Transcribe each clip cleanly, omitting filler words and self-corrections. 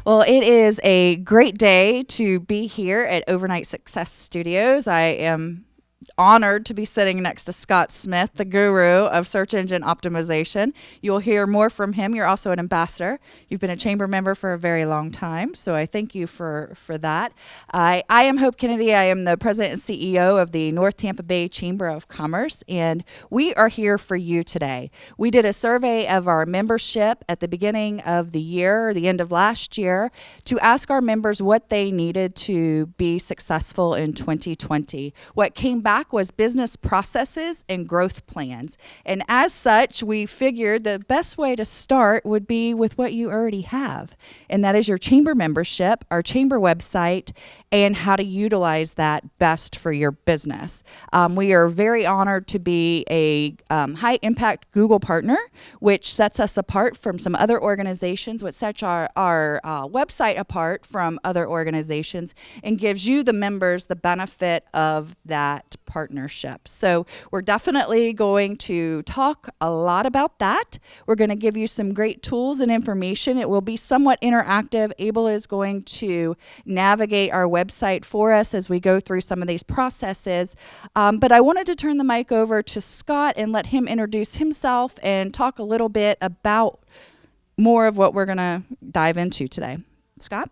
Well, it is a great day to be here at Overnight Success Studios. I am honored to be sitting next to Scott Smith, the guru of search engine optimization. You'll hear more from him. You're also an ambassador. You've been a chamber member for a very long time, so I thank you for that. I am Hope Kennedy. I am the president and CEO of the North Tampa Bay Chamber of Commerce, and we are here for you today. We did a survey of our membership at the beginning of the year, the end of last year, to ask our members what they needed to be successful in 2020. What came back was business processes and growth plans. And as such, we figured the best way to start would be with what you already have. And that is your chamber membership, our chamber website, and how to utilize that best for your business. We are very honored to be a high impact Google partner, which sets us apart from some other organizations, which sets our website apart from other organizations and gives you, the members, the benefit of that partnership. So we're definitely going to talk a lot about that. We're going to give you some great tools and information. It will be somewhat interactive. Abel is going to navigate our website for us as we go through some of these processes. But I wanted to turn the mic over to Scott and let him introduce himself and talk a little bit about more of what we're going to dive into today. Scott?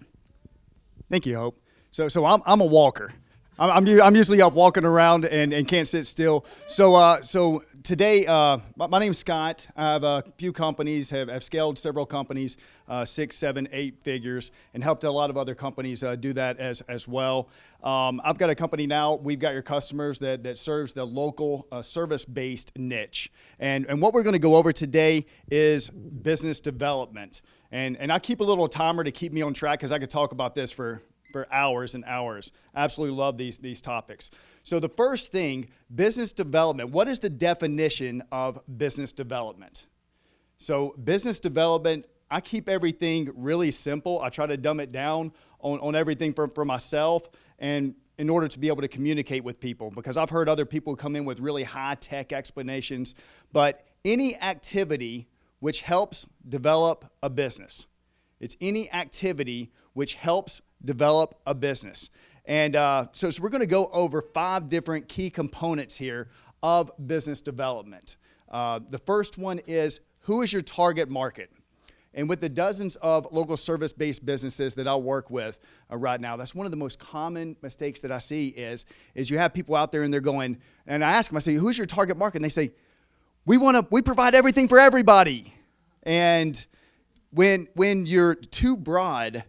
Thank you, Hope. So I'm a walker. I'm usually up walking around and can't sit still. So today, my name's Scott. I have a few companies, have scaled several companies, 6, 7, 8 figures, and helped a lot of other companies do that as well. I've got a company now. We've got your customers that serves the local service-based niche. And what we're going to go over today is business development. And I keep a little timer to keep me on track because I could talk about this for hours and hours. I absolutely love these topics. So the first thing, business development. What is the definition of business development? So business development, I keep everything really simple. I try to dumb it down on everything for myself and in order to be able to communicate with people, because I've heard other people come in with really high-tech explanations, but any activity which helps develop a business. It's any activity which helps develop a business. And so we're going to go over 5 different key components here of business development. The first one is, who is your target market? And with the dozens of local service-based businesses that I work with right now, that's one of the most common mistakes that I see is you have people out there and they're going, and I ask them, I say, who's your target market? And they say, we provide everything for everybody. And when you're too broad,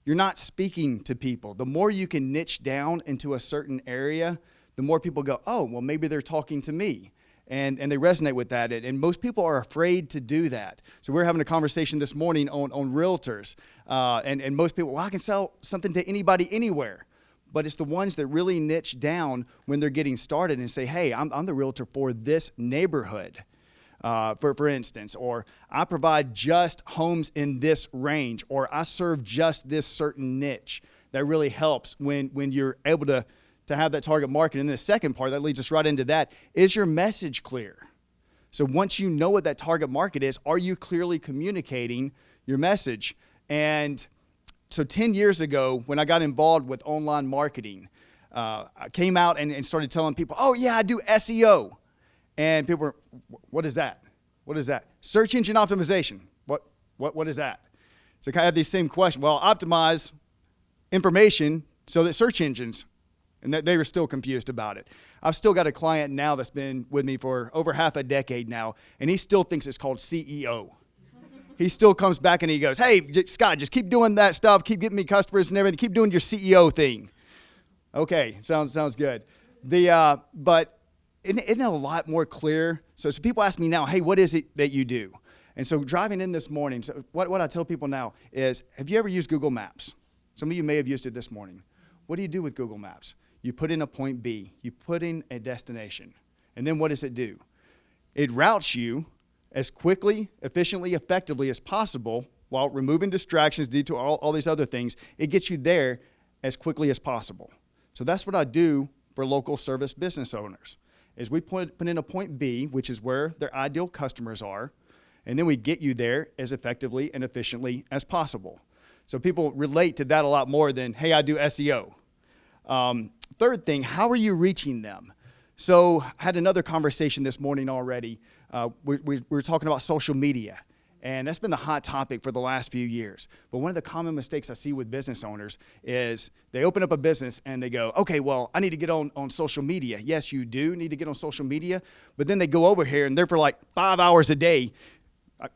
you're not speaking to people. The more you can niche down into a certain area, the more people go, oh, well, maybe they're talking to me. And they resonate with that. And most people are afraid to do that. So we're having a conversation this morning on realtors. And most people, well, I can sell something to anybody anywhere. But it's the ones that really niche down when they're getting started and say, hey, I'm the realtor for this neighborhood. For instance, or I provide just homes in this range, or I serve just this certain niche. That really helps when you're able to have that target market. And the second part that leads us right into that is your message clear. So once you know what that target market is, are you clearly communicating your message? And so 10 years ago, when I got involved with online marketing, I came out and started telling people, oh yeah, I do SEO. And people were, what is that? What is that? Search engine optimization. What is that? So I had these same questions. Well, optimize information so that search engines, and they were still confused about it. I've still got a client now that's been with me for over half a decade now, and he still thinks it's called CEO. He still comes back and he goes, hey, Scott, just keep doing that stuff. Keep getting me customers and everything. Keep doing your CEO thing. Okay, sounds good. But isn't it a lot more clear? So people ask me now, hey, what is it that you do? And so driving in this morning, so what I tell people now is, have you ever used Google Maps? Some of you may have used it this morning. What do you do with Google Maps? You put in a point B. You put in a destination. And then what does it do? It routes you as quickly, efficiently, effectively as possible while removing distractions due to all these other things. It gets you there as quickly as possible. So that's what I do for local service business owners. Is we put in a point B, which is where their ideal customers are, and then we get you there as effectively and efficiently as possible. So people relate to that a lot more than, hey, I do SEO. Third thing, how are you reaching them? So I had another conversation this morning already. We were talking about social media. And that's been the hot topic for the last few years. But one of the common mistakes I see with business owners is they open up a business and they go, okay, well, I need to get on social media. Yes, you do need to get on social media. But then they go over here and they're for like 5 hours a day.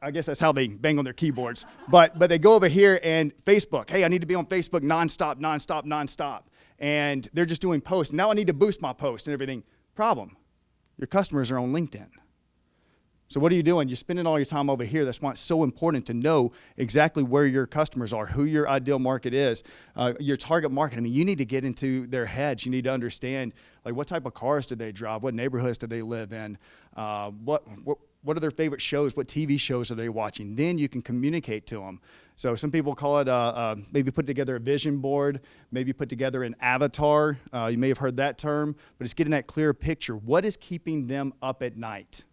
I guess that's how they bang on their keyboards. But they go over here and Facebook. Hey, I need to be on Facebook nonstop. And they're just doing posts. Now I need to boost my post and everything. Problem, your customers are on LinkedIn. So what are you doing? You're spending all your time over here. That's why it's so important to know exactly where your customers are, who your ideal market is, your target market. I mean, you need to get into their heads. You need to understand, like, what type of cars do they drive? What neighborhoods do they live in? What are their favorite shows? What TV shows are they watching? Then you can communicate to them. So some people call it maybe put together a vision board, maybe put together an avatar. You may have heard that term, but it's getting that clear picture. What is keeping them up at night?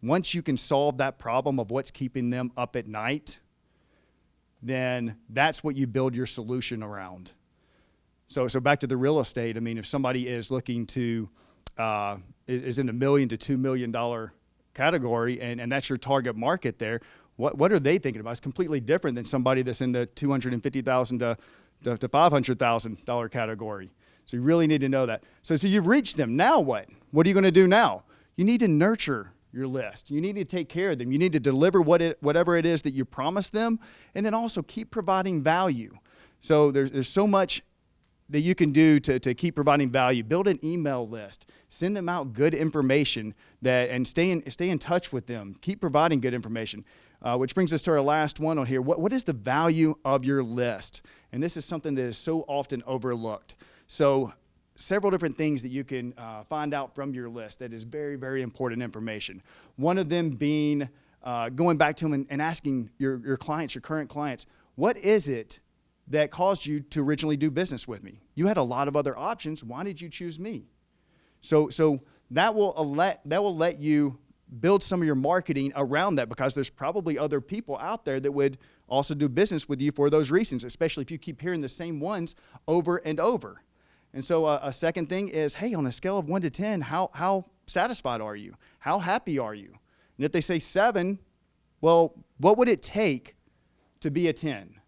Once you can solve that problem of what's keeping them up at night, then that's what you build your solution around. So back to the real estate. I mean, if somebody is looking to, is in the $1 million to $2 million category, and that's your target market there, what are they thinking about? It's completely different than somebody that's in the $250,000 to $500,000 category. So you really need to know that. So you've reached them. Now what? What are you going to do now? You need to nurture your list. You need to take care of them. You need to deliver whatever it is that you promised them, and then also keep providing value. So there's so much that you can do to keep providing value. Build an email list. Send them out good information and stay in touch with them. Keep providing good information. Which brings us to our last one on here. What is the value of your list? And this is something that is so often overlooked. So several different things that you can find out from your list that is very, very important information. One of them being going back to them and asking your clients, your current clients, what is it that caused you to originally do business with me? You had a lot of other options. Why did you choose me? So that will let you build some of your marketing around that, because there's probably other people out there that would also do business with you for those reasons, especially if you keep hearing the same ones over and over. And so a second thing is, hey, on a scale of 1 to 10, how satisfied are you? How happy are you? And if they say 7, well, what would it take to be a 10?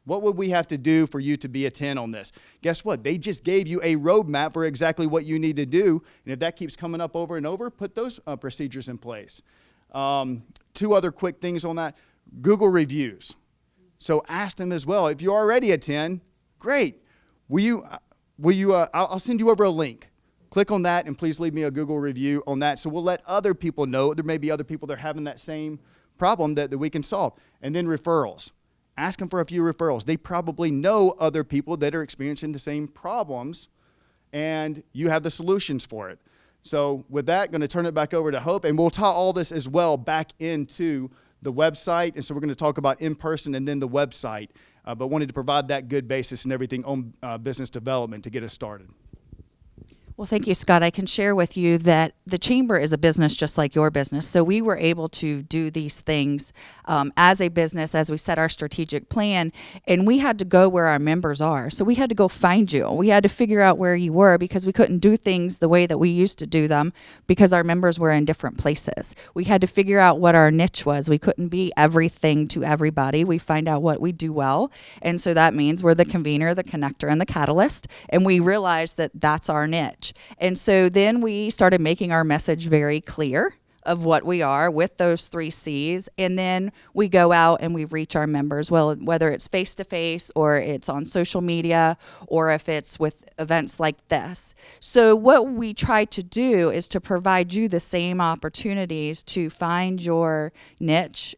What would we have to do for you to be a 10 on this? Guess what? They just gave you a roadmap for exactly what you need to do. And if that keeps coming up over and over, put those procedures in place. 2 other quick things on that. Google reviews. So ask them as well. If you're already a 10, great. I'll send you over a link. Click on that and please leave me a Google review on that. So we'll let other people know. There may be other people that are having that same problem that we can solve. And then referrals. Ask them for a few referrals. They probably know other people that are experiencing the same problems, and you have the solutions for it. So with that, going to turn it back over to Hope, and we'll tie all this as well back into the website. And so we're going to talk about in-person and then the website, but wanted to provide that good basis and everything on business development to get us started. Well, thank you, Scott. I can share with you that the Chamber is a business just like your business. So we were able to do these things as a business as we set our strategic plan, and we had to go where our members are. So we had to go find you. We had to figure out where you were, because we couldn't do things the way that we used to do them because our members were in different places. We had to figure out what our niche was. We couldn't be everything to everybody. We find out what we do well. And so that means we're the convener, the connector, and the catalyst. And we realized that that's our niche. And so then we started making our message very clear of what we are with those 3 C's. And then we go out and we reach our members, well, whether it's face-to-face or it's on social media or if it's with events like this. So what we try to do is to provide you the same opportunities to find your niche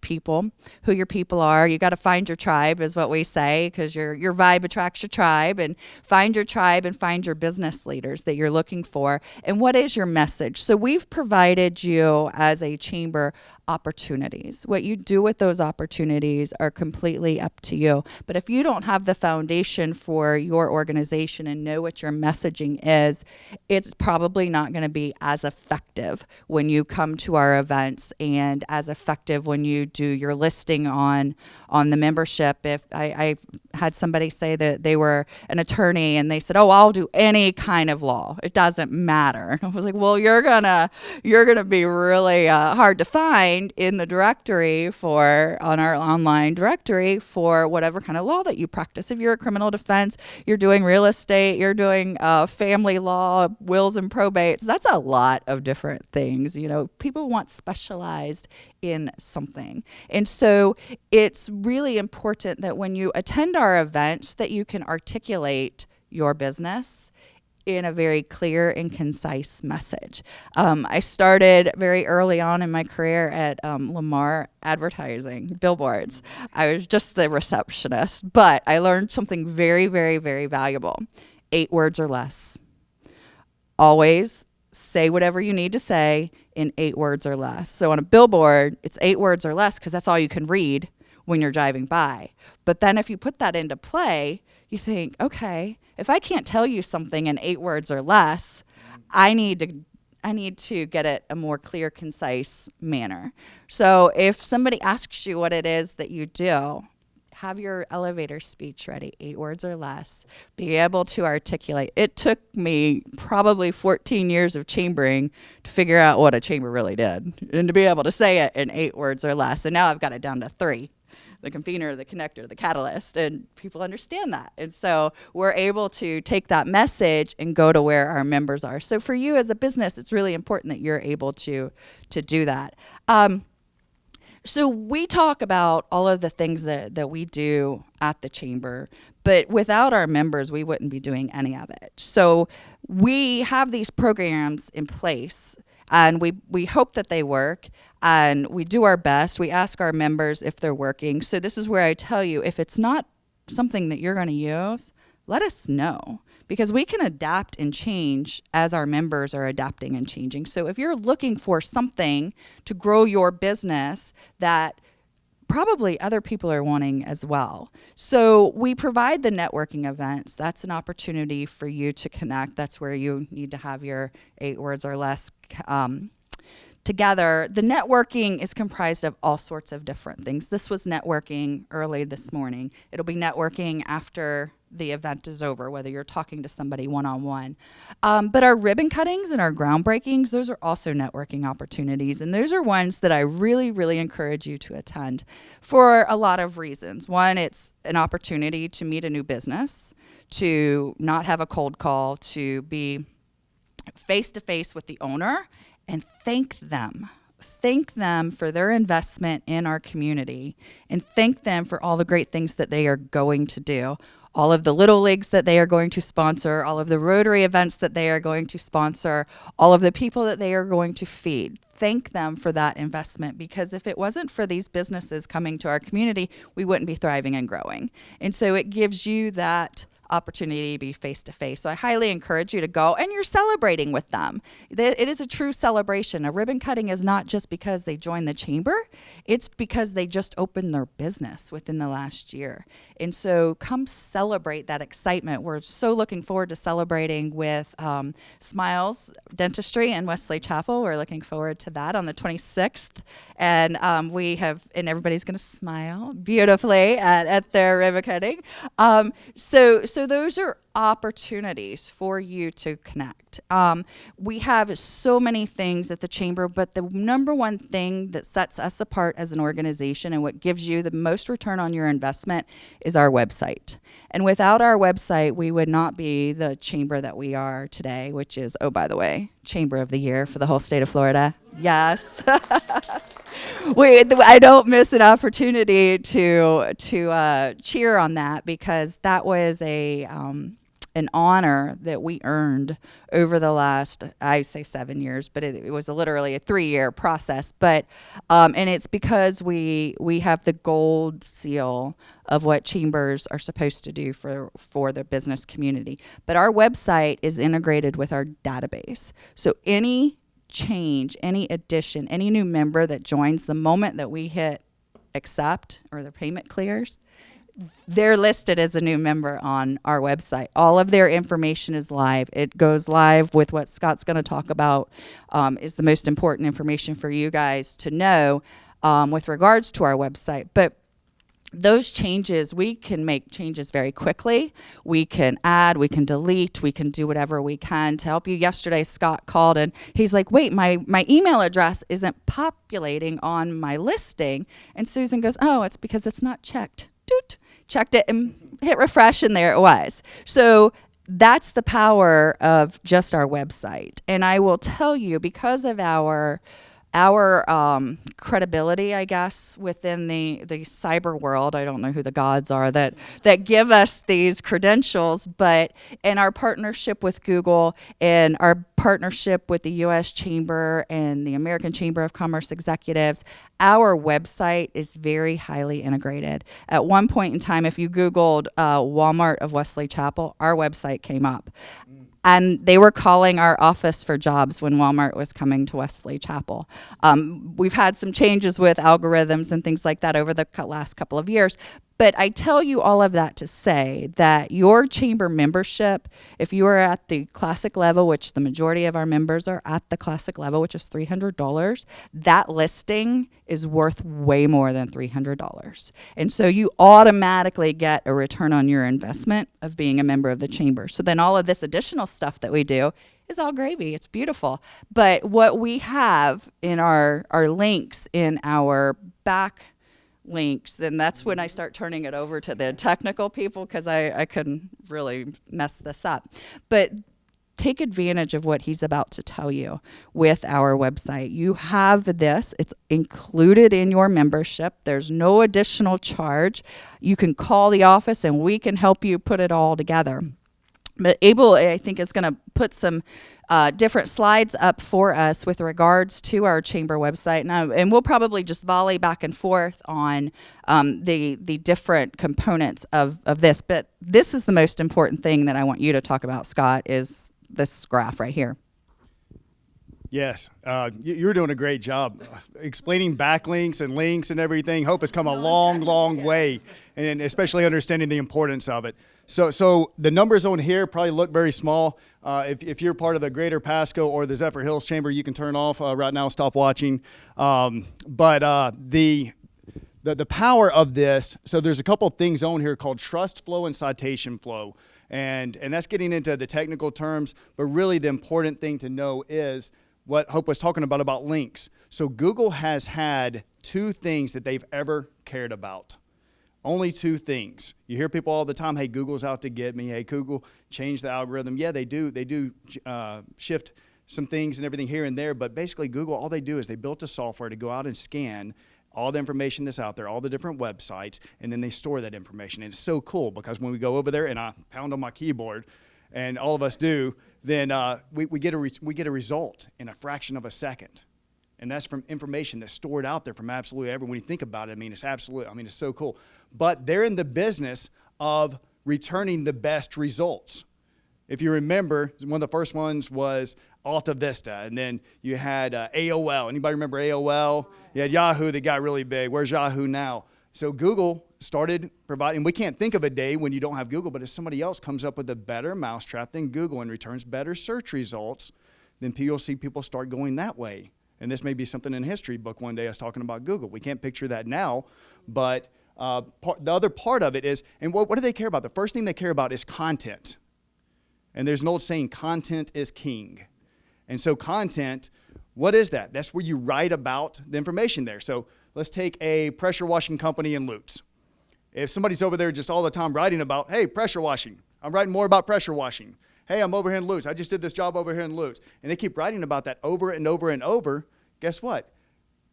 people, who your people are. You got to find your tribe is what we say, because your vibe attracts your tribe, and find your tribe and find your business leaders that you're looking for. And what is your message? So we've provided you as a chamber opportunities. What you do with those opportunities are completely up to you. But if you don't have the foundation for your organization and know what your messaging is, it's probably not going to be as effective when you come to our events and as effective when you do your listing on the membership. If I've had somebody say that they were an attorney and they said, "Oh, I'll do any kind of law. It doesn't matter." I was like, "Well, you're gonna be really hard to find in the directory on our online directory for whatever kind of law that you practice. If you're a criminal defense, you're doing real estate, you're doing family law, wills and probates. That's a lot of different things. People want specialized in something. And so it's really important that when you attend our events that you can articulate your business in a very clear and concise message. I started very early on in my career at Lamar Advertising, billboards. I was just the receptionist, but I learned something very, very, very valuable. 8 words or less. Always say whatever you need to say in 8 words or less. So on a billboard, it's 8 words or less because that's all you can read when you're driving by. But then if you put that into play, you think, okay, if I can't tell you something in 8 words or less, I need to get it a more clear, concise manner. So if somebody asks you what it is that you do, have your elevator speech ready, 8 words or less, be able to articulate. It took me probably 14 years of chambering to figure out what a chamber really did and to be able to say it in 8 words or less. And now I've got it down to 3. The convener, the connector, the catalyst, and people understand that. And so we're able to take that message and go to where our members are. So for you as a business, it's really important that you're able to do that. So we talk about all of the things that we do at the chamber, but without our members, we wouldn't be doing any of it. So we have these programs in place, and we hope that they work, and we do our best. We ask our members if they're working. So this is where I tell you, if it's not something that you're going to use, let us know, because we can adapt and change as our members are adapting and changing. So if you're looking for something to grow your business that probably other people are wanting as well. So we provide the networking events. That's an opportunity for you to connect. That's where you need to have your 8 words or less together. The networking is comprised of all sorts of different things. This was networking early this morning. It'll be networking after the event is over, whether you're talking to somebody one-on-one. But our ribbon cuttings and our groundbreakings, those are also networking opportunities. And those are ones that I really, really encourage you to attend for a lot of reasons. One, it's an opportunity to meet a new business, to not have a cold call, to be face-to-face with the owner and thank them. Thank them for their investment in our community, and thank them for all the great things that they are going to do. All of the Little Leagues that they are going to sponsor, all of the Rotary events that they are going to sponsor, all of the people that they are going to feed. Thank them for that investment, because if it wasn't for these businesses coming to our community, we wouldn't be thriving and growing. And so it gives you that opportunity to be face-to-face. So I highly encourage you to go, and you're celebrating with them. It is a true celebration. A ribbon cutting is not just because they joined the chamber, it's because they just opened their business within the last year. And so come celebrate that excitement. We're so looking forward to celebrating with Smiles Dentistry in Wesley Chapel. We're looking forward to that on the 26th. And and everybody's going to smile beautifully at their ribbon cutting. So those are opportunities for you to connect. We have so many things at the chamber, but the number one thing that sets us apart as an organization and what gives you the most return on your investment is our website. And without our website, we would not be the chamber that we are today, which is, oh, by the way, Chamber of the Year for the whole state of Florida. Yes. I don't miss an opportunity to cheer on that, because that was an honor that we earned over the last, I say 7 years, but it was literally a 3-year process. But and it's because we have the gold seal of what chambers are supposed to do for the business community. But our website is integrated with our database. So any change, any addition, any new member that joins, the moment that we hit accept or the payment clears, they're listed as a new member on our website. All of their information is live. It goes live with what Scott's going to talk about, is the most important information for you guys to know with regards to our website. But those changes, we can make changes very quickly. We can add, we can delete, we can do whatever we can to help you. Yesterday, Scott called and he's like, wait, my email address isn't populating on my listing. And Susan goes, oh, it's because it's not checked. Doot. Checked it and hit refresh, and there it was. So that's the power of just our website. And I will tell you, because of our credibility, I guess, within the cyber world. I don't know who the gods are that give us these credentials, but in our partnership with Google and our partnership with the U.S. Chamber and the American Chamber of Commerce Executives, our website is very highly integrated. At one point in time, if you Googled Walmart of Wesley Chapel, our website came up. And they were calling our office for jobs when Walmart was coming to Wesley Chapel. We've had some changes with algorithms and things like that over the last couple of years. But I tell you all of that to say that your chamber membership, if you are at the classic level, which the majority of our members are at the classic level, which is $300, that listing is worth way more than $300. And so you automatically get a return on your investment of being a member of the chamber. So then all of this additional stuff that we do is all gravy. It's beautiful. But what we have in our links in our back links, and that's when I start turning it over to the technical people, because I couldn't really mess this up. But take advantage of what he's about to tell you with our website. You have this. It's included in your membership. There's no additional charge. You can call the office and we can help you put it all together. But Abel, I think, is going to put some different slides up for us with regards to our chamber website. And we'll probably just volley back and forth on the different components of this. But this is the most important thing that I want you to talk about, Scott, is this graph right here. Yes, you're doing a great job explaining backlinks and links and everything. Hope has come a long, long way, and especially understanding the importance of it. So the numbers on here probably look very small. If you're part of the Greater Pasco or the Zephyr Hills Chamber, you can turn off right now, stop watching. But the power of this, so there's a couple of things on here called trust flow and citation flow. And that's getting into the technical terms, but really the important thing to know is what Hope was talking about links. So Google has had two things that they've ever cared about. Only two things. You hear people all the time, hey, Google's out to get me. Hey, Google, change the algorithm. Yeah, they do. They do shift some things and everything here and there. But basically, Google, all they do is they built a software to go out and scan all the information that's out there, all the different websites, and then they store that information. And it's so cool because when we go over there and I pound on my keyboard, and all of us do, then we get a result in a fraction of a second. And that's from information that's stored out there from absolutely everyone. When you think about it, it's so cool. But they're in the business of returning the best results. If you remember, one of the first ones was Alta Vista, and then you had AOL. Anybody remember AOL? You had Yahoo that got really big. Where's Yahoo now? So Google started providing, we can't think of a day when you don't have Google, but if somebody else comes up with a better mousetrap than Google and returns better search results, then you'll see people start going that way. And this may be something in a history book one day, us talking about Google. We can't picture that now, but the other part of it is, and what do they care about? The first thing they care about is content. And there's an old saying, content is king. And so content, what is that? That's where you write about the information there. So let's take a pressure washing company in Lutz. If somebody's over there just all the time writing about, hey, pressure washing, I'm writing more about pressure washing. Hey, I'm over here in Lutz. I just did this job over here in Lutz. And they keep writing about that over and over and over. Guess what?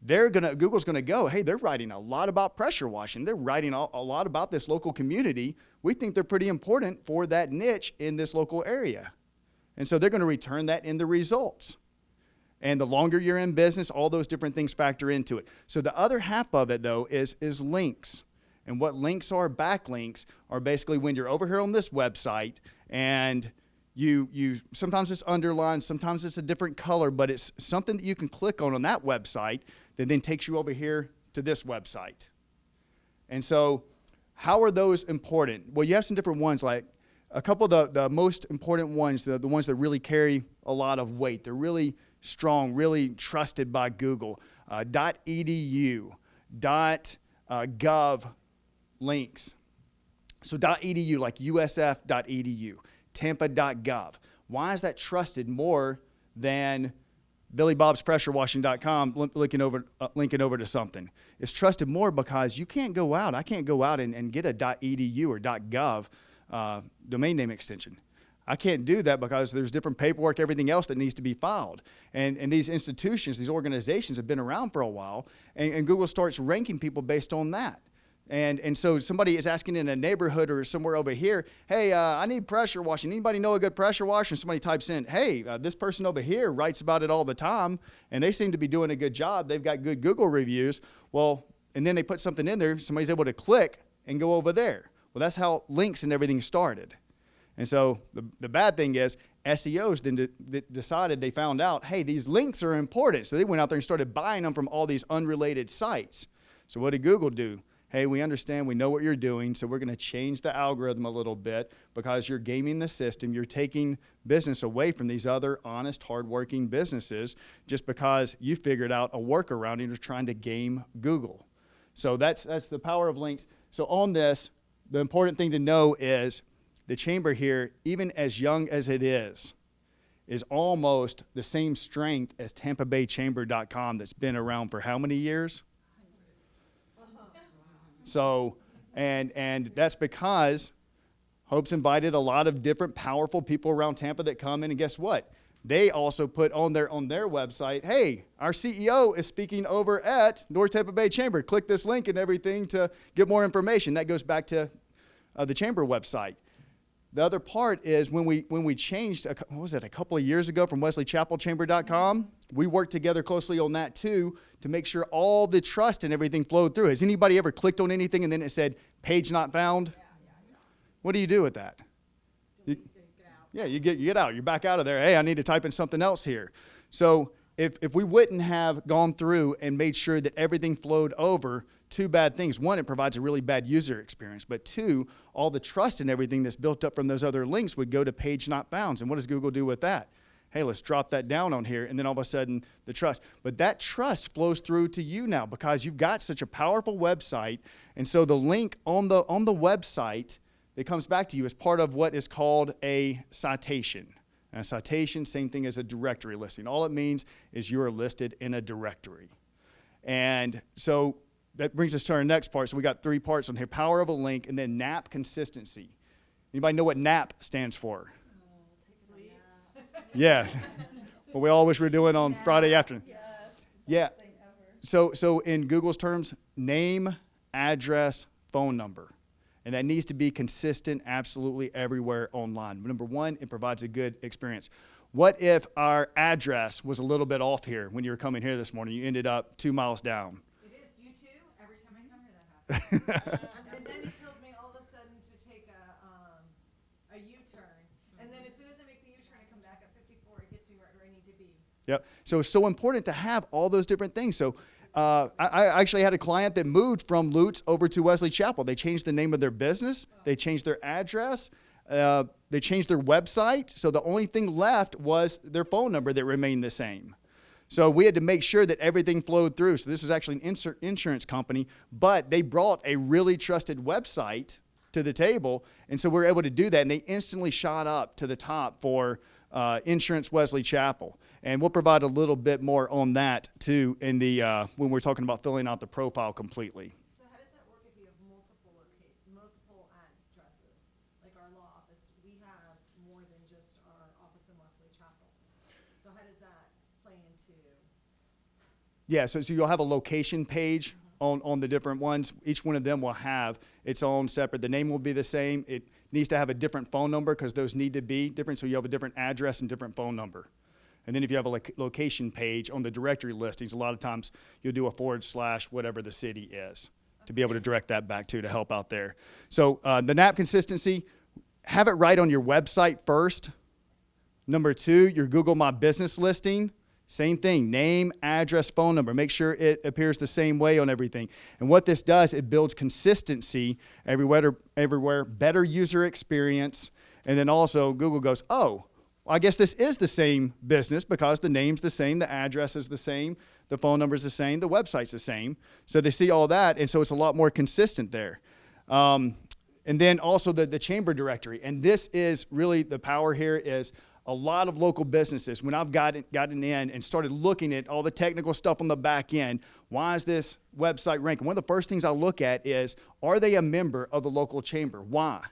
Google's gonna go, hey, they're writing a lot about pressure washing. They're writing a lot about this local community. We think they're pretty important for that niche in this local area. And so they're gonna return that in the results. And the longer you're in business, all those different things factor into it. So the other half of it, though, is links. And what links are, backlinks, are basically when you're over here on this website and you sometimes it's underlined, sometimes it's a different color, but it's something that you can click on that website that then takes you over here to this website. And so how are those important? Well, you have some different ones, like a couple of the most important ones, the ones that really carry a lot of weight. They're really strong, really trusted by Google. .edu, .gov links. So .edu, like usf.edu, tampa.gov. Why is that trusted more than BillyBob'sPressureWashing.com linking over to something? It's trusted more because you can't go out. I can't go out and get a .edu or .gov domain name extension. I can't do that because there's different paperwork, everything else that needs to be filed. And these institutions, these organizations have been around for a while, and Google starts ranking people based on that. And so somebody is asking in a neighborhood or somewhere over here, hey, I need pressure washing. Anybody know a good pressure washer? And somebody types in, hey, this person over here writes about it all the time, and they seem to be doing a good job. They've got good Google reviews. Well, and then they put something in there, somebody's able to click and go over there. Well, that's how links and everything started. And so the bad thing is SEOs then decided, they found out, hey, these links are important. So they went out there and started buying them from all these unrelated sites. So what did Google do? Hey, we understand, we know what you're doing, so we're going to change the algorithm a little bit because you're gaming the system. You're taking business away from these other honest, hardworking businesses just because you figured out a workaround and you're trying to game Google. So that's the power of links. So on this, the important thing to know is the chamber here, even as young as it is almost the same strength as TampaBayChamber.com that's been around for how many years? So, and that's because Hope's invited a lot of different powerful people around Tampa that come in, and guess what? They also put on their website, hey, our CEO is speaking over at North Tampa Bay Chamber. Click this link and everything to get more information. That goes back to the chamber website. The other part is when we changed, a couple of years ago from WesleyChapelChamber.com, we worked together closely on that too to make sure all the trust and everything flowed through. Has anybody ever clicked on anything and then it said, page not found? Yeah. What do you do with that? You get out. You're back out of there. Hey, I need to type in something else here. So if we wouldn't have gone through and made sure that everything flowed over, two bad things. One, it provides a really bad user experience. But two, all the trust and everything that's built up from those other links would go to page not found. And what does Google do with that? Hey, let's drop that down on here. And then all of a sudden, the trust. But that trust flows through to you now because you've got such a powerful website. And so the link on the website that comes back to you is part of what is called a citation. And a citation, same thing as a directory listing. All it means is you are listed in a directory. And so that brings us to our next part. So we got three parts on here: power of a link, and then NAP consistency. Anybody know what NAP stands for? Sleep. Yes. What we all wish we were doing on Friday afternoon. Yes. Yeah. So in Google's terms, name, address, phone number. And that needs to be consistent absolutely everywhere online. Number one, it provides a good experience. What if our address was a little bit off here when you were coming here this morning? You ended up 2 miles down. It is. You too. Every time I come here, that happens. And then it tells me all of a sudden to take a U-turn. And then as soon as I make the U-turn, I come back at 54. It gets me right where I need to be. Yep. So it's so important to have all those different things. So I actually had a client that moved from Lutz over to Wesley Chapel. They changed the name of their business. They changed their address. They changed their website. So the only thing left was their phone number that remained the same. So we had to make sure that everything flowed through. So this is actually an insurance company, but they brought a really trusted website to the table. And so we were able to do that. And they instantly shot up to the top for Insurance Wesley Chapel. And we'll provide a little bit more on that too in the when we're talking about filling out the profile completely. So how does that work if you have multiple addresses? Like our law office, we have more than just our office in Wesley Chapel. So how does that play into? Yeah, so you'll have a location page on the different ones. Each one of them will have its own separate. The name will be the same. It needs to have a different phone number because those need to be different. So you have a different address and different phone number. And then if you have a location page on the directory listings, a lot of times you'll do a / whatever the city is to be able to direct that back to help out there. So the NAP consistency, have it right on your website first. Number 2, your Google My Business listing. Same thing, name, address, phone number. Make sure it appears the same way on everything. And what this does, it builds consistency everywhere, better user experience. And then also Google goes, oh, well, I guess this is the same business because the name's the same, the address is the same, the phone number's the same, the website's the same. So they see all that, and so it's a lot more consistent there. And then also the chamber directory. And this is really the power here is a lot of local businesses, when I've gotten in and started looking at all the technical stuff on the back end, why is this website ranking? One of the first things I look at is, are they a member of the local chamber? Why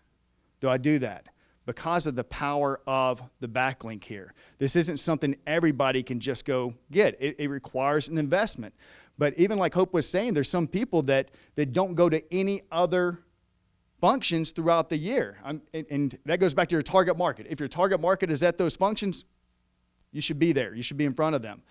do I do that? Because of the power of the backlink here. This isn't something everybody can just go get. It requires an investment. But even like Hope was saying, there's some people that don't go to any other functions throughout the year. And that goes back to your target market. If your target market is at those functions, you should be there. You should be in front of them.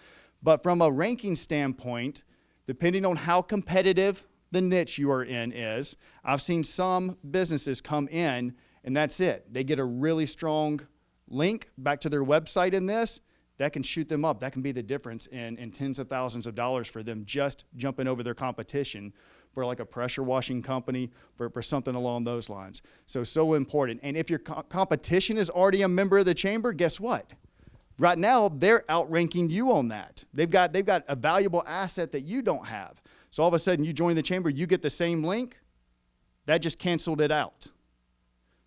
But from a ranking standpoint, depending on how competitive the niche you are in is, I've seen some businesses come in and that's it. They get a really strong link back to their website in this. That can shoot them up. That can be the difference in tens of thousands of dollars for them just jumping over their competition for like a pressure washing company, for something along those lines. So important. And if your competition is already a member of the chamber, guess what? Right now, they're outranking you on that. They've got a valuable asset that you don't have. So all of a sudden, you join the chamber, you get the same link. That just canceled it out.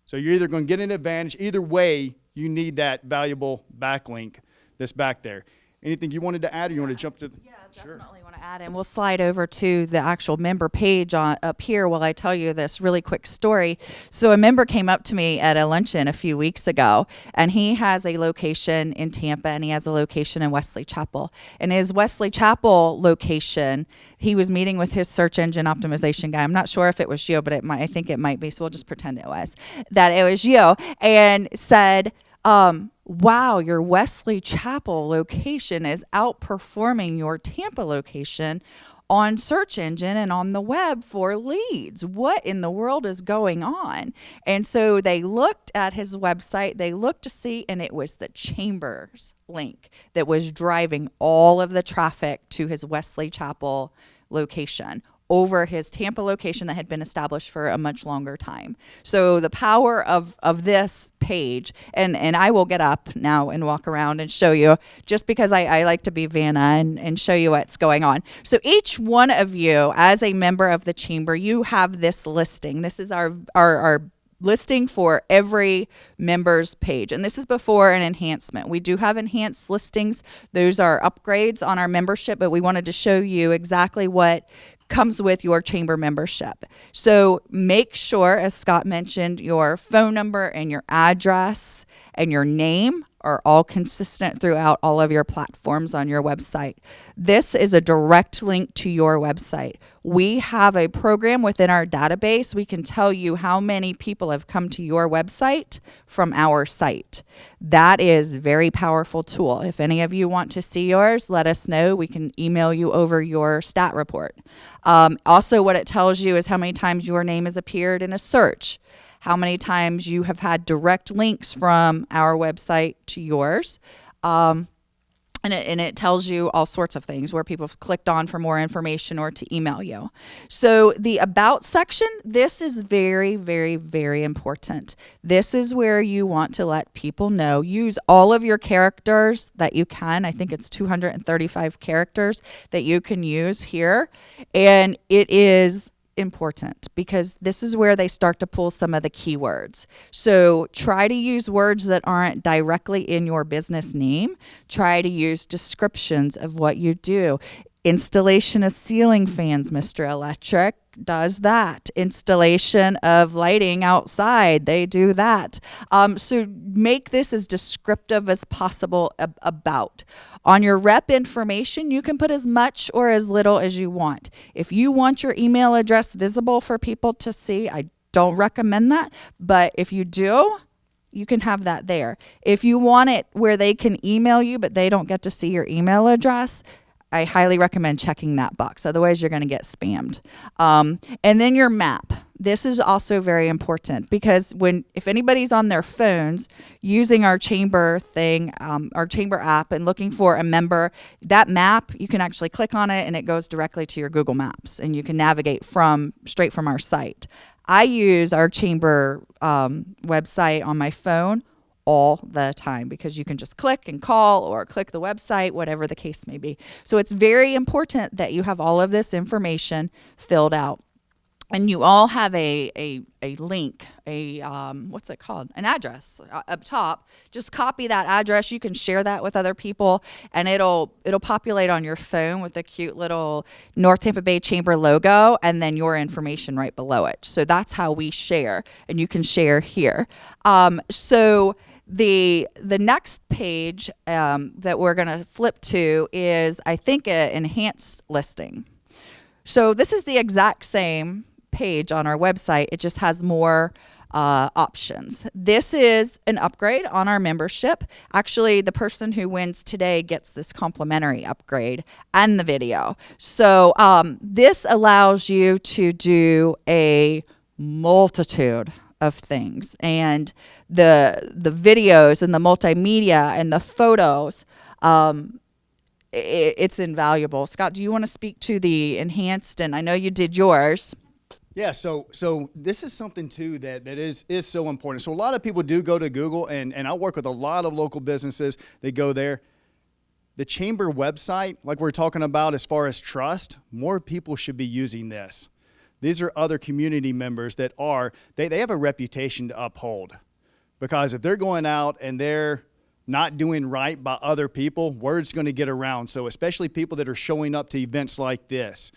So you're either going to get an advantage. Either way, you need that valuable backlink that's back there. Anything you wanted to add, or you want to jump to? Yeah, definitely want to add, and we'll slide over to the actual member page up here while I tell you this really quick story. So a member came up to me at a luncheon a few weeks ago, and he has a location in Tampa, and he has a location in Wesley Chapel. And his Wesley Chapel location, he was meeting with his search engine optimization guy. I'm not sure if it was you, but I think it might be, so we'll just pretend it was you, and said, wow, your Wesley Chapel location is outperforming your Tampa location on search engine and on the web for leads. What in the world is going on? And so they looked at his website, they looked to see, and it was the Chambers link that was driving all of the traffic to his Wesley Chapel location over his Tampa location that had been established for a much longer time. So the power of this page, and I will get up now and walk around and show you, just because I like to be Vanna and show you what's going on. So each one of you, as a member of the chamber, you have this listing. This is our listing for every member's page. And this is before an enhancement. We do have enhanced listings. Those are upgrades on our membership, but we wanted to show you exactly what comes with your chamber membership. So make sure, as Scott mentioned, your phone number and your address and your name are all consistent throughout all of your platforms on your website. This is a direct link to your website. We have a program within our database. We can tell you how many people have come to your website from our site. That is a very powerful tool. If any of you want to see yours, let us know. We can email you over your stat report. Also, what it tells you is how many times your name has appeared in a search, how many times you have had direct links from our website to yours. And it tells you all sorts of things where people have clicked on for more information or to email you. So the About section, this is very, very, very important. This is where you want to let people know. Use all of your characters that you can. I think it's 235 characters that you can use here. And it is important because this is where they start to pull some of the keywords. So try to use words that aren't directly in your business name. Try to use descriptions of what you do. Installation of ceiling fans, Mr. Electric does that. Installation of lighting outside, they do that. So make this as descriptive as possible about. On your rep information, you can put as much or as little as you want. If you want your email address visible for people to see, I don't recommend that. But if you do, you can have that there. If you want it where they can email you, but they don't get to see your email address, I highly recommend checking that box. Otherwise, you're going to get spammed. And then your map. This is also very important because if anybody's on their phones using our chamber thing, our chamber app, and looking for a member, that map, you can actually click on it and it goes directly to your Google Maps, and you can navigate straight from our site. I use our chamber website on my phone all the time because you can just click and call or click the website, whatever the case may be. So it's very important that you have all of this information filled out. And you all have a link, what's it called? An address up top. Just copy that address. You can share that with other people, and it'll populate on your phone with a cute little North Tampa Bay Chamber logo, and then your information right below it. So that's how we share, and you can share here. So the next page that we're going to flip to is, I think, an enhanced listing. So this is the exact same page on our website. It just has more options. This is an upgrade on our membership. Actually, the person who wins today gets this complimentary upgrade and the video. So this allows you to do a multitude of things, and the videos and the multimedia and the photos. It's invaluable. Scott, do you want to speak to the enhanced? And I know you did yours. Yeah, so this is something too that is so important. So a lot of people do go to Google, and I work with a lot of local businesses. They go there. The chamber website, like we're talking about as far as trust, more people should be using this. These are other community members that they have a reputation to uphold, because if they're going out and they're not doing right by other people, word's going to get around. So especially people that are showing up to events like this,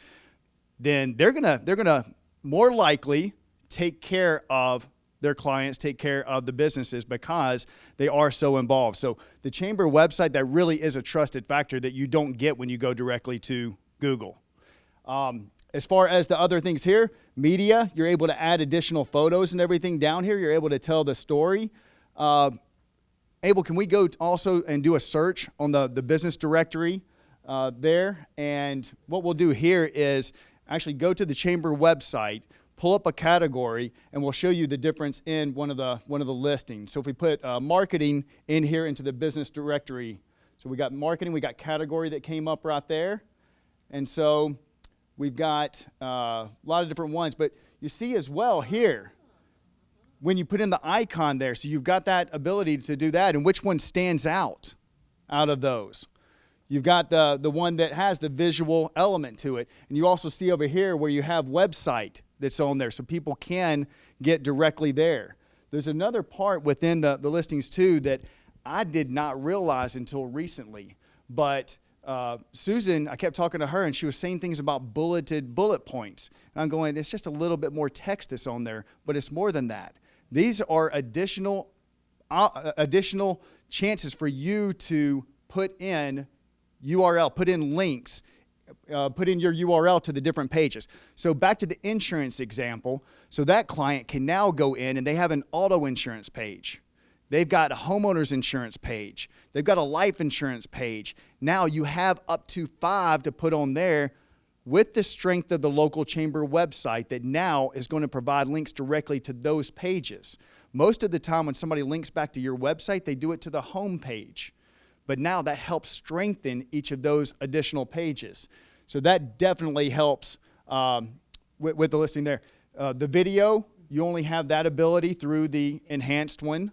then they're gonna more likely take care of their clients, take care of the businesses, because they are so involved. So the chamber website, that really is a trusted factor that you don't get when you go directly to Google. As far as the other things here, media, you're able to add additional photos and everything down here. You're able to tell the story. Abel, can we go also and do a search on the business directory there? And what we'll do here is actually go to the chamber website, pull up a category, and we'll show you the difference in one of the listings. So if we put marketing in here into the business directory, so we got marketing, we got category that came up right there. And so we've got a lot of different ones, but you see as well here, when you put in the icon there, so you've got that ability to do that, and which one stands out of those. You've got the one that has the visual element to it. And you also see over here where you have website that's on there, so people can get directly there. There's another part within the listings too that I did not realize until recently. But Susan, I kept talking to her, and she was saying things about bullet points. And I'm going, it's just a little bit more text that's on there, but it's more than that. These are additional chances for you to put in URL, put in links, put in your URL to the different pages. So back to the insurance example. So that client can now go in and they have an auto insurance page. They've got a homeowner's insurance page. They've got a life insurance page. Now you have up to 5 to put on there with the strength of the local chamber website that now is going to provide links directly to those pages. Most of the time when somebody links back to your website, they do it to the home page. But now that helps strengthen each of those additional pages. So that definitely helps with the listing there. The video, you only have that ability through the enhanced one.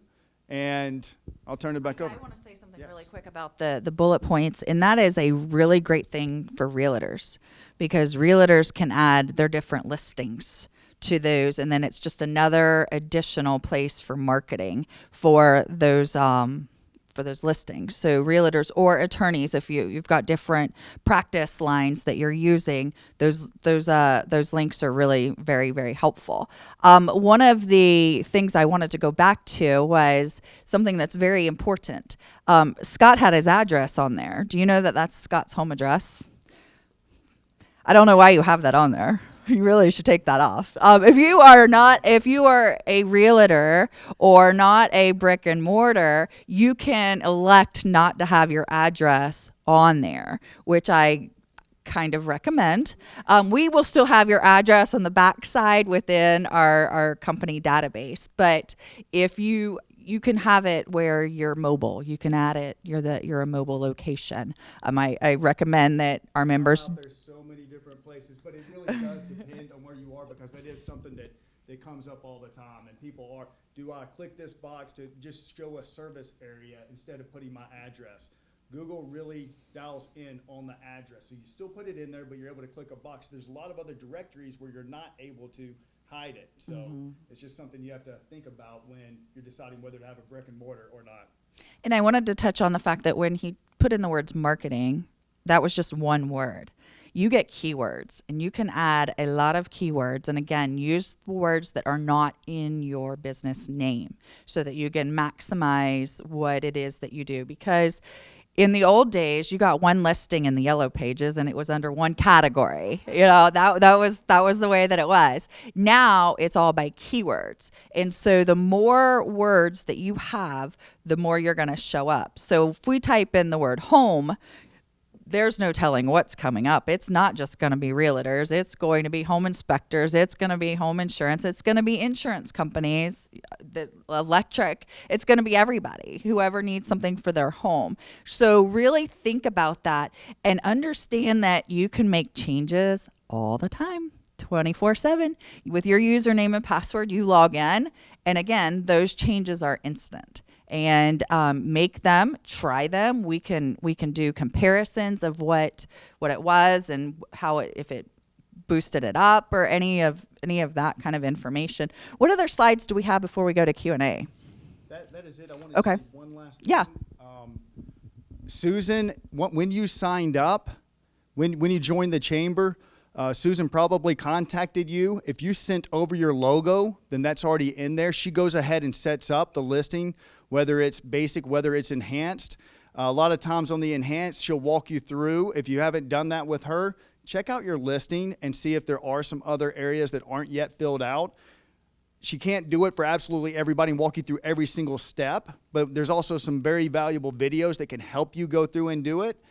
And I'll turn it back over. I want to say something really quick about the bullet points, and that is a really great thing for realtors, because realtors can add their different listings to those, and then it's just another additional place for marketing for those listings. So realtors or attorneys, if you've got different practice lines that you're using, those links are really very, very helpful. One of the things I wanted to go back to was something that's very important. Scott had his address on there. Do you know that that's Scott's home address? I don't know why you have that on there. You really should take that off. If you are a realtor or not a brick and mortar, you can elect not to have your address on there, which I kind of recommend. We will still have your address on the backside within our company database, but if you can have it where you're mobile. You can add it. You're a mobile location. I recommend that our members. There's so many different places, but it really does depend on where you are, because that is something that comes up all the time, and people are, do I click this box to just show a service area instead of putting my address? Google really dials in on the address. So you still put it in there, but you're able to click a box. There's a lot of other directories where you're not able to hide it. So it's just something you have to think about when you're deciding whether to have a brick and mortar or not. And I wanted to touch on the fact that when he put in the words marketing, that was just one word. You get keywords, and you can add a lot of keywords. And again, use words that are not in your business name so that you can maximize what it is that you do. Because in the old days, you got one listing in the yellow pages and it was under one category. That was the way that it was. Now it's all by keywords. And so the more words that you have, the more you're going to show up. So if we type in the word home, there's no telling what's coming up. It's not just going to be realtors. It's going to be home inspectors. It's going to be home insurance. It's going to be insurance companies, the electric. It's going to be everybody, whoever needs something for their home. So really think about that and understand that you can make changes all the time, 24/7. With your username and password, you log in. And again, those changes are instant. And make them, try them. We can do comparisons of what it was and how if it boosted it up or any of that kind of information. What other slides do we have before we go to Q&A? That is it. I wanted Okay. to say one last thing. Yeah. Susan, when you signed up, when you joined the chamber, Susan probably contacted you. If you sent over your logo, then that's already in there. She goes ahead and sets up the listing, whether it's basic, whether it's enhanced. A lot of times on the enhanced, she'll walk you through. If you haven't done that with her, check out your listing and see if there are some other areas that aren't yet filled out. She can't do it for absolutely everybody and walk you through every single step, but there's also some very valuable videos that can help you go through and do it.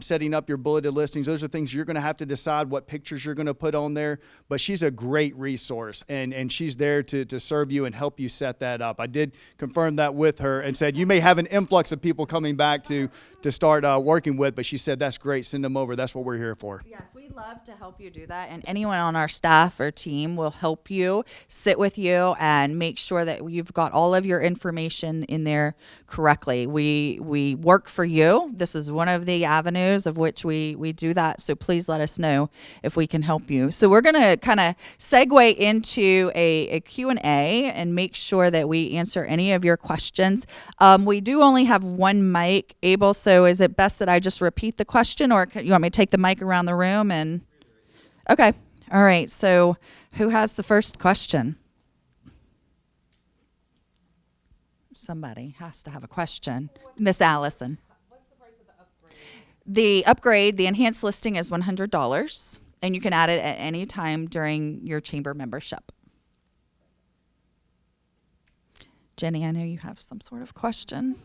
Setting up your bulleted listings. Those are things you're going to have to decide what pictures you're going to put on there. But she's a great resource, and she's there to serve you and help you set that up. I did confirm that with her and said, you may have an influx of people coming back to start working with, but she said, that's great. Send them over. That's what we're here for. Yes, we'd love to help you do that. And anyone on our staff or team will help you, sit with you, and make sure that you've got all of your information in there correctly. We work for you. This is one of the avenues of which we do that. So please let us know if we can help you. So we're going to kind of segue into a Q&A and make sure that we answer any of your questions. We do only have one mic, Abel, so is it best that I just repeat the question, or you want me to take the mic around the room? And okay. All right. So who has the first question? Somebody has to have a question. Miss Allison. What's the price of the upgrade? The upgrade, the enhanced listing is $100, and you can add it at any time during your chamber membership. Jenny, I know you have some sort of question.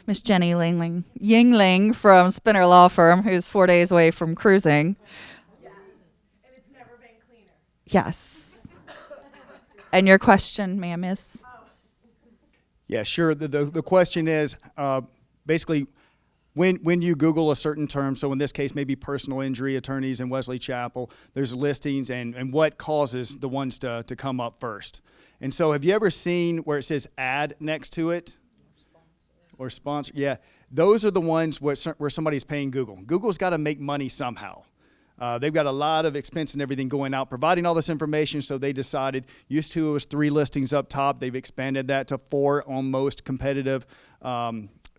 Miss Jenny Yingling from Spinner Law Firm, who's 4 days away from cruising. Yes. And it's never been cleaner. Yes. And your question, ma'am, is? Yeah, sure. The question is basically when you Google a certain term, so in this case, maybe personal injury attorneys in Wesley Chapel, there's listings and what causes the ones to come up first. And so have you ever seen where it says ad next to it? Or sponsor? Yeah. Those are the ones where somebody's paying Google. Google's got to make money somehow. They've got a lot of expense and everything going out, providing all this information, so they decided, used to it was 3 listings up top. They've expanded that to 4 on most competitive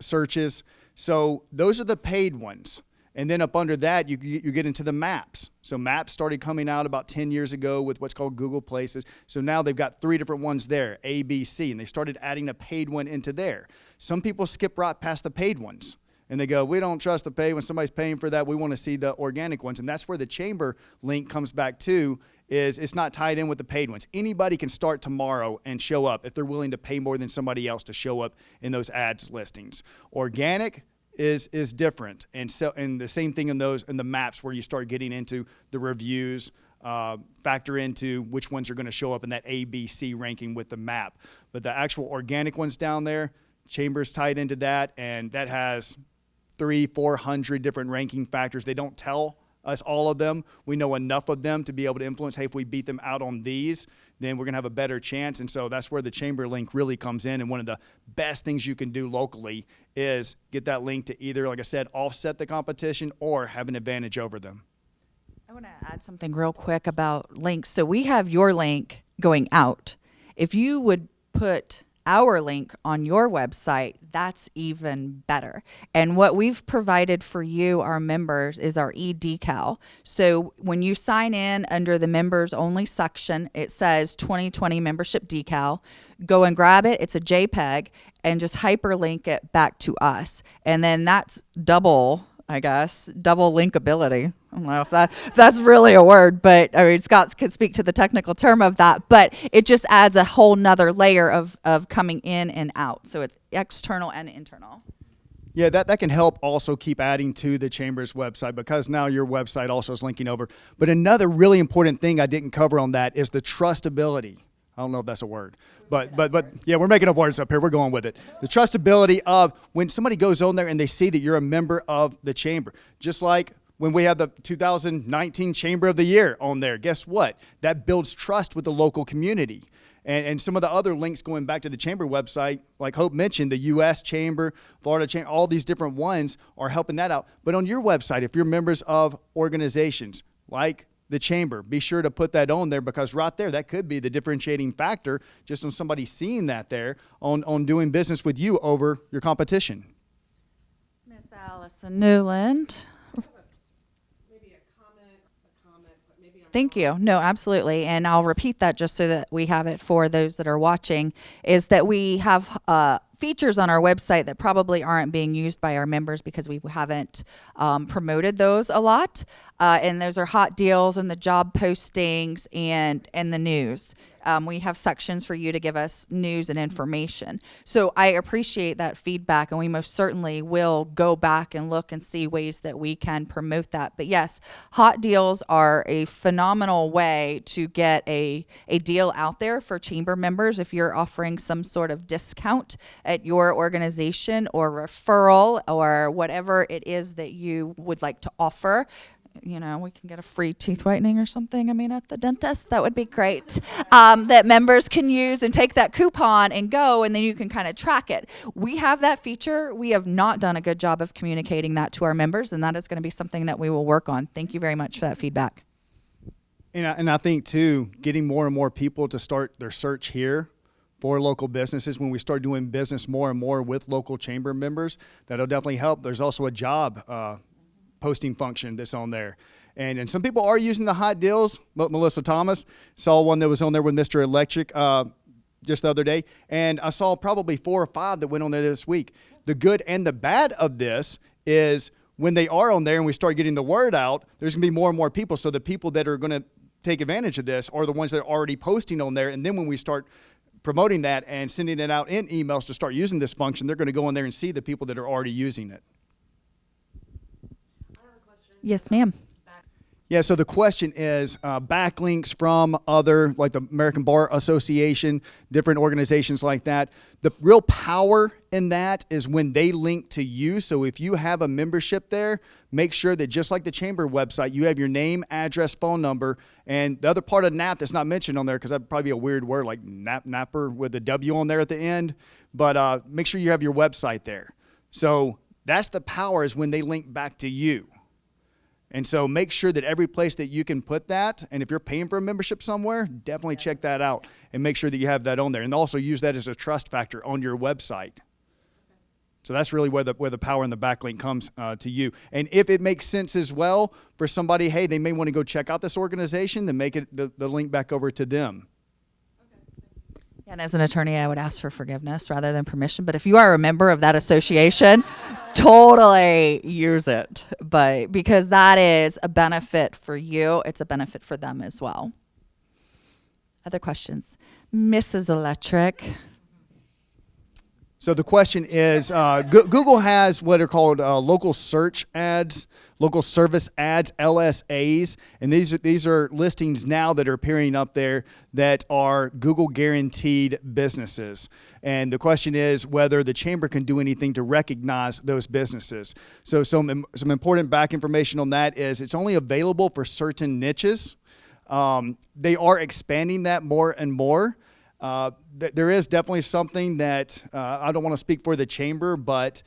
searches. So those are the paid ones. And then up under that, you get into the maps. So maps started coming out about 10 years ago with what's called Google Places. So now they've got 3 different ones there, A, B, C, and they started adding a paid one into there. Some people skip right past the paid ones and they go, we don't trust the pay when somebody's paying for that. We want to see the organic ones. And that's where the chamber link comes back to, is it's not tied in with the paid ones. Anybody can start tomorrow and show up if they're willing to pay more than somebody else to show up in those ads listings. Organic is different. And so, and the same thing in the maps where you start getting into the reviews, factor into which ones are going to show up in that ABC ranking with the map. But the actual organic ones down there, Chamber's tied into that, and that has 300-400 different ranking factors. They don't tell us all of them. We know enough of them to be able to influence, hey, if we beat them out on these, then we're going to have a better chance. And so that's where the chamber link really comes in. And one of the best things you can do locally is get that link to either, like I said, offset the competition or have an advantage over them. I want to add something real quick about links. So we have your link going out. If you would put our link on your website, that's even better. And what we've provided for you, our members, is our e-decal. So when you sign in under the members only section, it says 2020 membership decal. Go and grab it. It's a JPEG, and just hyperlink it back to us. And then that's double linkability. I don't know if that's really a word, but I mean, Scott could speak to the technical term of that, but it just adds a whole nother layer of coming in and out. So it's external and internal. Yeah, that can help also keep adding to the Chamber's website, because now your website also is linking over. But another really important thing I didn't cover on that is the trustability. I don't know if that's a word, but yeah, we're making up words up here. We're going with it. The trustability of when somebody goes on there and they see that you're a member of the chamber, just like when we have the 2019 Chamber of the Year on there. Guess what? That builds trust with the local community. And some of the other links going back to the chamber website, like Hope mentioned, the U.S. Chamber, Florida Chamber, all these different ones are helping that out. But on your website, if you're members of organizations like the chamber, be sure to put that on there, because right there, that could be the differentiating factor just on somebody seeing that there on doing business with you over your competition. Miss Allison Newland. Maybe a comment, but maybe I'm Thank you. No, absolutely. And I'll repeat that just so that we have it for those that are watching, is that we have features on our website that probably aren't being used by our members because we haven't promoted those a lot. And those are hot deals and the job postings and the news. We have sections for you to give us news and information. So I appreciate that feedback, and we most certainly will go back and look and see ways that we can promote that. But yes, hot deals are a phenomenal way to get a deal out there for chamber members. If you're offering some sort of discount at your organization or referral or whatever it is that you would like to offer, you know, we can get a free teeth whitening or something, I mean, at the dentist. That would be great. That members can use and take that coupon and go, and then you can kind of track it. We have that feature. We have not done a good job of communicating that to our members, and that is going to be something that we will work on. Thank you very much for that feedback. And I think, too, getting more and more people to start their search here for local businesses, when we start doing business more and more with local chamber members, that'll definitely help. There's also a job posting function that's on there. And some people are using the hot deals. Melissa Thomas saw one that was on there with Mr. Electric just the other day. And I saw probably 4 or 5 that went on there this week. The good and the bad of this is when they are on there and we start getting the word out, there's going to be more and more people. So the people that are going to take advantage of this are the ones that are already posting on there. And then when we start promoting that and sending it out in emails to start using this function, they're going to go in there and see the people that are already using it. Yes, ma'am. Yeah, so the question is backlinks from other, like the American Bar Association, different organizations like that. The real power in that is when they link to you. So if you have a membership there, make sure that just like the chamber website, you have your name, address, phone number, and the other part of NAP that's not mentioned on there, because that'd probably be a weird word like napper with a W on there at the end. But make sure you have your website there. So that's the power, is when they link back to you. And so make sure that every place that you can put that, and if you're paying for a membership somewhere, definitely check that out and make sure that you have that on there. And also use that as a trust factor on your website. So that's really where the power and the backlink comes to you. And if it makes sense as well for somebody, hey, they may want to go check out this organization, then make it the link back over to them. And as an attorney, I would ask for forgiveness rather than permission. But if you are a member of that association, totally use it, but because that is a benefit for you, it's a benefit for them as well. Other questions? Mrs. Electric. So the question is, Google has what are called local search ads, local service ads, LSAs, and these are listings now that are appearing up there that are Google guaranteed businesses. And the question is whether the chamber can do anything to recognize those businesses. So some important back information on that is it's only available for certain niches. They are expanding that more and more. There is definitely something that I don't want to speak for the chamber, but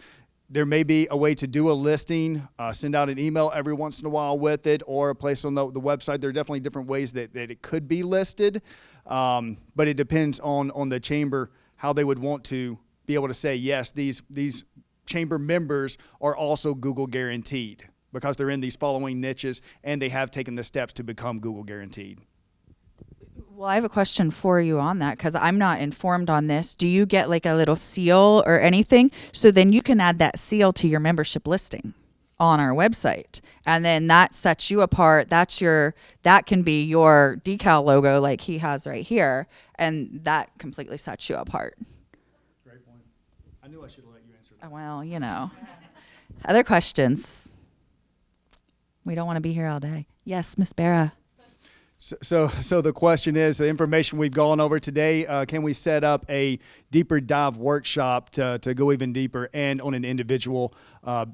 there may be a way to do a listing, send out an email every once in a while with it, or a place on the website. There are definitely different ways that it could be listed, but it depends on the chamber how they would want to be able to say, yes, these chamber members are also Google guaranteed because they're in these following niches and they have taken the steps to become Google guaranteed. Well, I have a question for you on that because I'm not informed on this. Do you get like a little seal or anything? So then you can add that seal to your membership listing on our website. And then that sets you apart. That can be your decal logo like he has right here. And that completely sets you apart. Great point. I knew I should have let you answer that. Well, you know. Other questions? We don't want to be here all day. Yes, Miss Barra. So the question is, the information we've gone over today, can we set up a deeper dive workshop to go even deeper and on an individual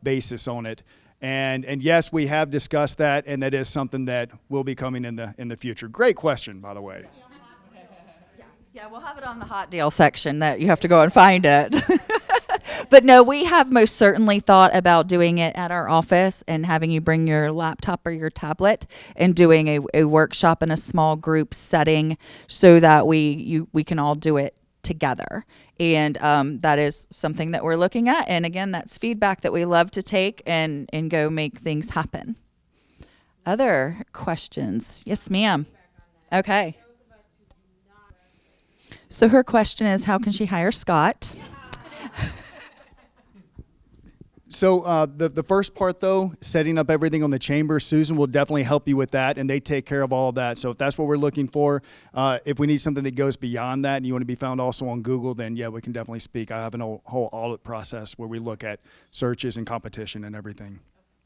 basis on it? And yes, we have discussed that, and that is something that will be coming in the future. Great question, by the way. Yeah, we'll have it on the hot deal section that you have to go and find it. But no, we have most certainly thought about doing it at our office and having you bring your laptop or your tablet and doing a workshop in a small group setting so that we can all do it together. And that is something that we're looking at. And again, that's feedback that we love to take and go make things happen. Other questions? Yes, ma'am. Okay. So her question is, how can she hire Scott? So the first part, though, setting up everything on the chamber, Susan will definitely help you with that, and they take care of all of that. So if that's what we're looking for, if we need something that goes beyond that and you want to be found also on Google, then, yeah, we can definitely speak. I have a whole audit process where we look at searches and competition and everything.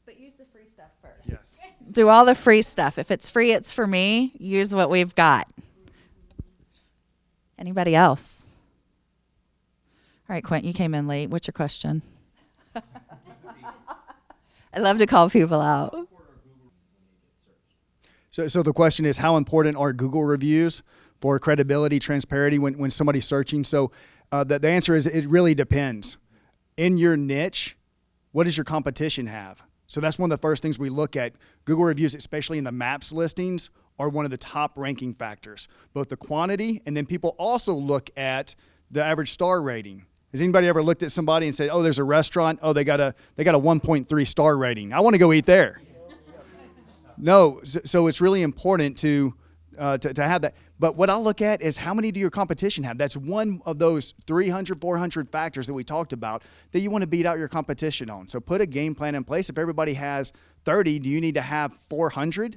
But use the free stuff first. Yes. Do all the free stuff. If it's free, it's for me. Use what we've got. Anybody else? All right, Quint, you came in late. What's your question? I love to call people out. So the question is, how important are Google reviews for credibility, transparency when somebody's searching? So the answer is it really depends. In your niche, what does your competition have? So that's one of the first things we look at. Google reviews, especially in the maps listings, are one of the top ranking factors, both the quantity and then people also look at the average star rating. Has anybody ever looked at somebody and said, "Oh, there's a restaurant. Oh, they got a 1.3 star rating. I want to go eat there." No, so it's really important to have that. But what I'll look at is how many do your competition have? That's one of those 300, 400 factors that we talked about that you want to beat out your competition on. So put a game plan in place. If everybody has 30, do you need to have 400?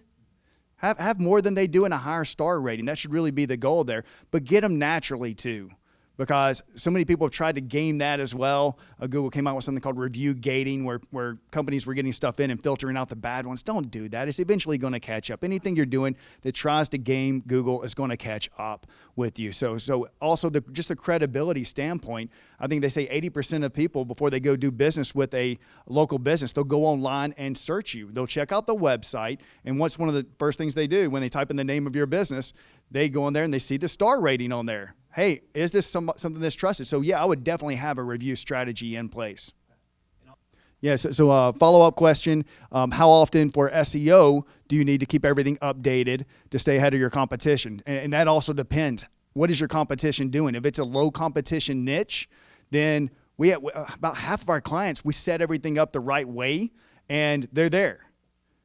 Have more than they do in a higher star rating. That should really be the goal there. But get them naturally too, because so many people have tried to game that as well. Google came out with something called review gating, where companies were getting stuff in and filtering out the bad ones. Don't do that. It's eventually going to catch up. Anything you're doing that tries to game Google is going to catch up with you. So also just the credibility standpoint, I think they say 80% of people before they go do business with a local business, they'll go online and search you. They'll check out the website, and what's one of the first things they do when they type in the name of your business? They go in there and they see the star rating on there. Hey, is this something that's trusted? So yeah, I would definitely have a review strategy in place. Yeah, so follow-up question, how often for SEO do you need to keep everything updated to stay ahead of your competition? And that also depends. What is your competition doing? If it's a low competition niche, then we have, about half of our clients, we set everything up the right way and they're there.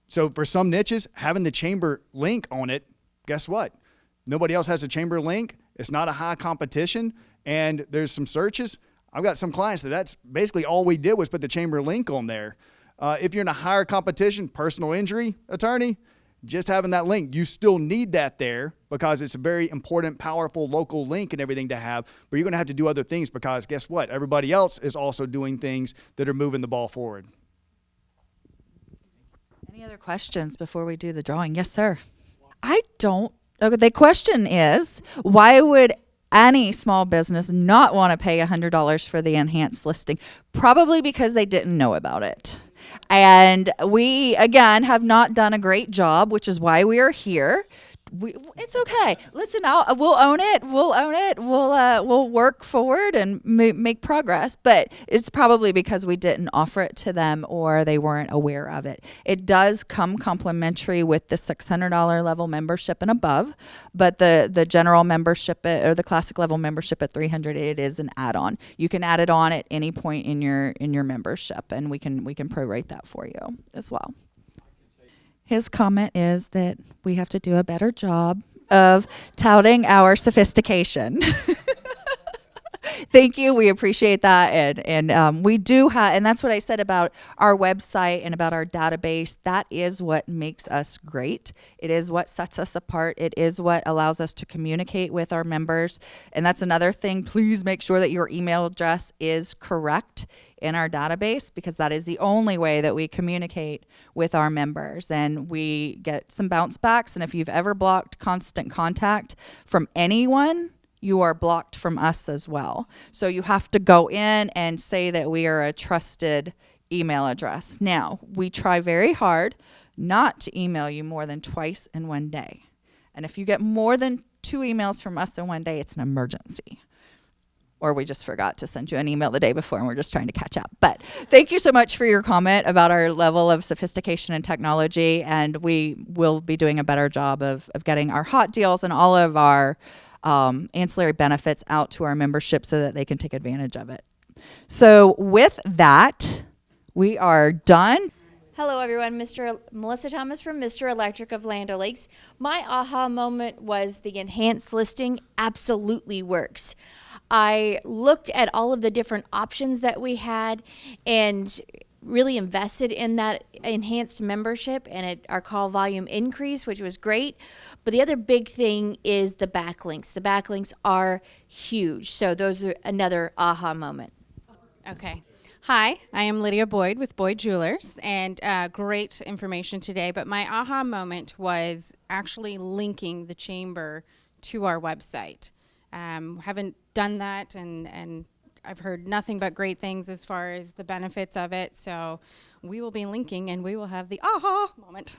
So for some niches, having the chamber link on it, guess what? Nobody else has a chamber link. It's not a high competition, and there's some searches. I've got some clients that's basically all we did was put the chamber link on there. If you're in a higher competition, personal injury attorney, just having that link, you still need that there because it's a very important, powerful local link and everything to have, but you're going to have to do other things because guess what? Everybody else is also doing things that are moving the ball forward. Any other questions before we do the drawing? Yes, sir. I don't. Okay, the question is, why would any small business not want to pay $100 for the enhanced listing? Probably because they didn't know about it. And we, again, have not done a great job, which is why we are here. It's okay. Listen, we'll own it. We'll own it. We'll work forward and make progress. But it's probably because we didn't offer it to them or they weren't aware of it. It does come complimentary with the $600 level membership and above, but the general membership or the classic level membership at $300, it is an add-on. You can add it on at any point in your membership, and we can prorate that for you as well. His comment is that we have to do a better job of touting our sophistication. Thank you. We appreciate that. And we do have, and that's what I said about our website and about our database. That is what makes us great. It is what sets us apart. It is what allows us to communicate with our members. And that's another thing. Please make sure that your email address is correct in our database, because that is the only way that we communicate with our members. And we get some bounce backs. And if you've ever blocked constant contact from anyone, you are blocked from us as well. So you have to go in and say that we are a trusted email address. Now, we try very hard not to email you more than twice in one day. And if you get more than 2 emails from us in one day, it's an emergency. Or we just forgot to send you an email the day before and we're just trying to catch up. But thank you so much for your comment about our level of sophistication and technology. And we will be doing a better job of getting our hot deals and all of our ancillary benefits out to our membership so that they can take advantage of it. So with that, we are done. Hello, everyone. Melissa Thomas from Mr. Electric of Land O'Lakes. My aha moment was the enhanced listing absolutely works. I looked at all of the different options that we had and really invested in that enhanced membership, and our call volume increased, which was great. But the other big thing is the backlinks. The backlinks are huge. So those are another aha moment. Okay. Hi, I am Lydia Boyd with Boyd Jewelers, and great information today. But my aha moment was actually linking the chamber to our website. Haven't done that, and I've heard nothing but great things as far as the benefits of it. So we will be linking, and we will have the aha moment.